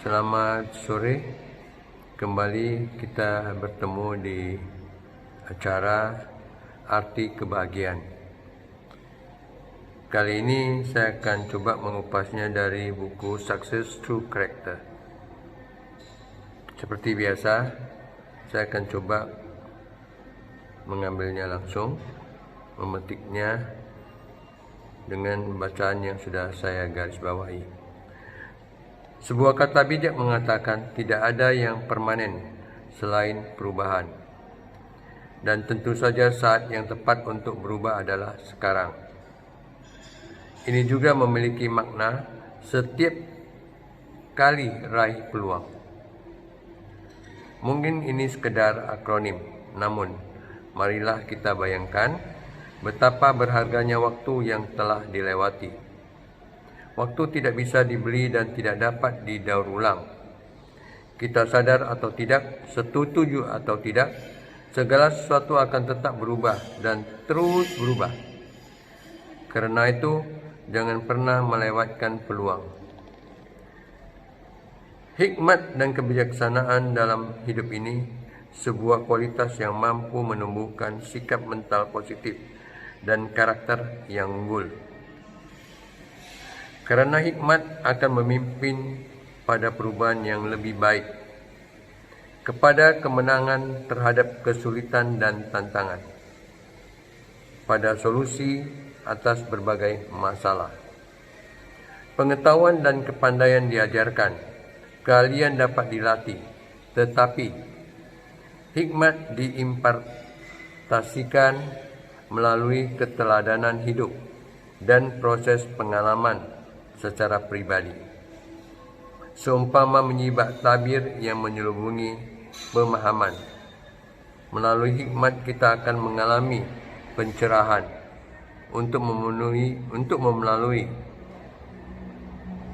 Selamat sore, kembali kita bertemu di acara Arti Kebahagiaan. Kali ini saya akan coba mengupasnya dari buku Success Through Character. Seperti biasa, saya akan coba mengambilnya langsung, memetiknya dengan bacaan yang sudah saya garis bawahi. Sebuah kata bijak mengatakan tidak ada yang permanen selain perubahan. Dan tentu saja saat yang tepat untuk berubah adalah sekarang. Ini juga memiliki makna setiap kali raih peluang. Mungkin ini sekedar akronim, namun marilah kita bayangkan betapa berharganya waktu yang telah dilewati. Waktu tidak bisa dibeli dan tidak dapat didaur ulang. Kita sadar atau tidak, setuju atau tidak, segala sesuatu akan tetap berubah dan terus berubah. Karena itu, jangan pernah melewatkan peluang. Hikmat dan kebijaksanaan dalam hidup ini sebuah kualitas yang mampu menumbuhkan sikap mental positif dan karakter yang unggul. Karena hikmat akan memimpin pada perubahan yang lebih baik, kepada kemenangan terhadap kesulitan dan tantangan, pada solusi atas berbagai masalah. Pengetahuan dan kepandaian diajarkan, keahlian dapat dilatih, tetapi hikmat diimpartasikan melalui keteladanan hidup dan proses pengalaman secara pribadi. Seumpama menyibak tabir yang menyelubungi pemahaman. Melalui hikmat kita akan mengalami pencerahan untuk melalui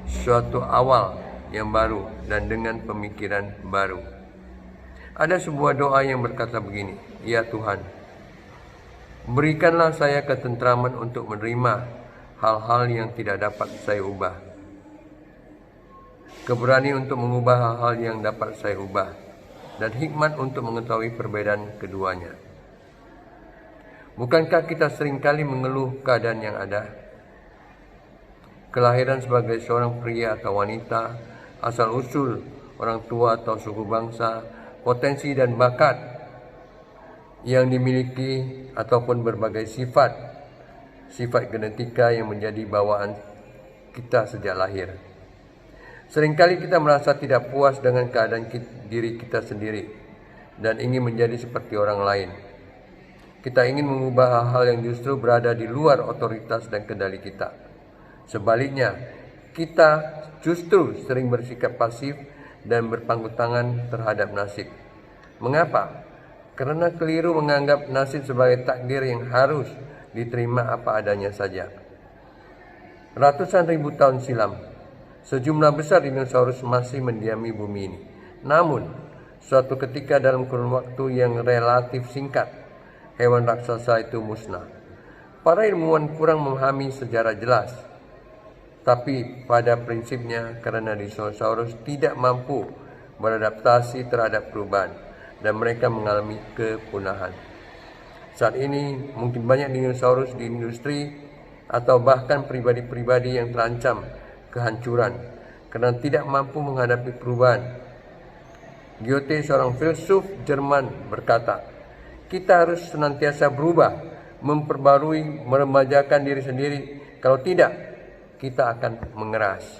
suatu awal yang baru dan dengan pemikiran baru. Ada sebuah doa yang berkata begini, "Ya Tuhan, berikanlah saya ketentraman untuk menerima hal-hal yang tidak dapat saya ubah, keberanian untuk mengubah hal-hal yang dapat saya ubah, dan hikmat untuk mengetahui perbedaan keduanya." Bukankah kita seringkali mengeluh keadaan yang ada? Kelahiran sebagai seorang pria atau wanita, asal-usul orang tua atau suku bangsa, potensi dan bakat yang dimiliki ataupun berbagai sifat genetika yang menjadi bawaan kita sejak lahir. Seringkali kita merasa tidak puas dengan keadaan diri kita sendiri dan ingin menjadi seperti orang lain. Kita ingin mengubah hal-hal yang justru berada di luar otoritas dan kendali kita. Sebaliknya, kita justru sering bersikap pasif dan berpangku tangan terhadap nasib. Mengapa? Karena keliru menganggap nasib sebagai takdir yang harus diterima apa adanya saja. Ratusan ribu tahun silam, sejumlah besar dinosaurus masih mendiami bumi ini. Namun, suatu ketika dalam kurun waktu yang relatif singkat, hewan raksasa itu musnah. Para ilmuwan kurang memahami sejarah jelas, tapi pada prinsipnya karena dinosaurus tidak mampu beradaptasi terhadap perubahan dan mereka mengalami kepunahan. Saat ini mungkin banyak dinosaurus di industri atau bahkan pribadi-pribadi yang terancam kehancuran karena tidak mampu menghadapi perubahan. Goethe, seorang filsuf Jerman, berkata, "Kita harus senantiasa berubah, memperbarui, meremajakan diri sendiri. Kalau tidak, kita akan mengeras."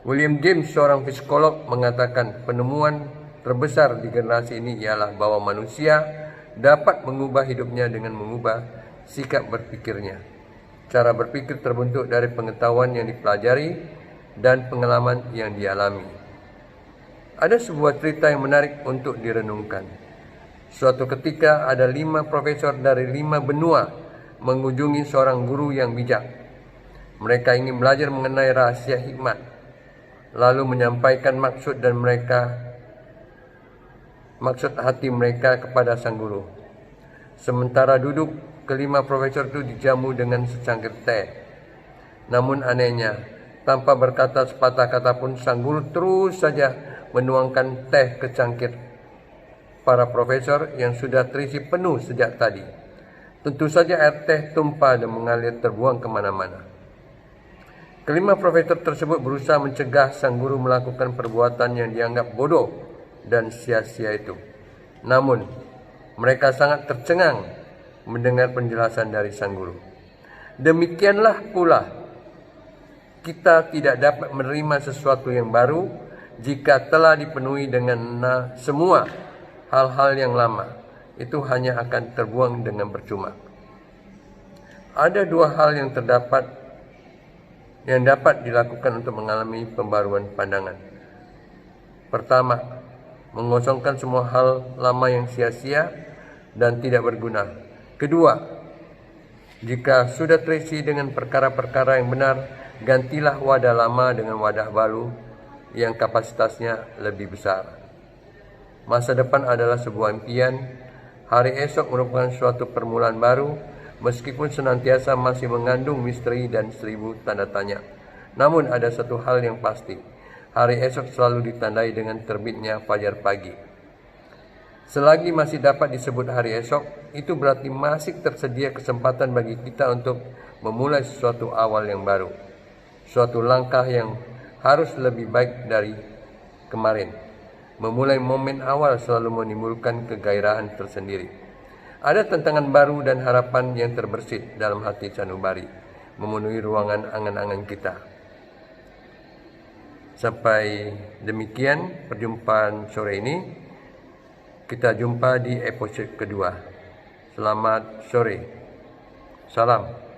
William James, seorang psikolog, mengatakan penemuan terbesar di generasi ini ialah bahwa manusia dapat mengubah hidupnya dengan mengubah sikap berpikirnya. Cara berpikir terbentuk dari pengetahuan yang dipelajari dan pengalaman yang dialami. Ada sebuah cerita yang menarik untuk direnungkan. Suatu ketika ada 5 profesor dari 5 benua mengunjungi seorang guru yang bijak. Mereka ingin belajar mengenai rahasia hikmat, lalu menyampaikan maksud hati mereka kepada sang guru. Sementara duduk, kelima profesor itu dijamu dengan secangkir teh. Namun anehnya, Tanpa berkata sepatah kata pun, sang guru terus saja menuangkan teh ke cangkir para profesor yang sudah terisi penuh sejak tadi. Tentu saja air teh tumpah dan mengalir terbuang kemana-mana. Kelima profesor tersebut berusaha mencegah sang guru melakukan perbuatan yang dianggap bodoh dan sia-sia itu. Namun, mereka sangat tercengang mendengar penjelasan dari sang guru. Demikianlah pula, kita tidak dapat menerima sesuatu yang baru jika telah dipenuhi dengan semua hal-hal yang lama. Itu hanya akan terbuang dengan percuma. Ada dua hal yang dapat dilakukan untuk mengalami pembaruan pandangan. Pertama, mengosongkan semua hal lama yang sia-sia dan tidak berguna. Kedua, jika sudah terisi dengan perkara-perkara yang benar, gantilah wadah lama dengan wadah baru yang kapasitasnya lebih besar. Masa depan adalah sebuah impian. Hari esok merupakan suatu permulaan baru, meskipun senantiasa masih mengandung misteri dan 1000 tanda tanya. Namun ada satu hal yang pasti, hari esok selalu ditandai dengan terbitnya fajar pagi. Selagi masih dapat disebut hari esok, itu berarti masih tersedia kesempatan bagi kita untuk memulai sesuatu awal yang baru. Suatu langkah yang harus lebih baik dari kemarin. Memulai momen awal selalu menimbulkan kegairahan tersendiri. Ada tantangan baru dan harapan yang terbersit dalam hati sanubari, memenuhi ruangan angan-angan kita. Sampai demikian perjumpaan sore ini. Kita jumpa di episode kedua. Selamat sore. Salam.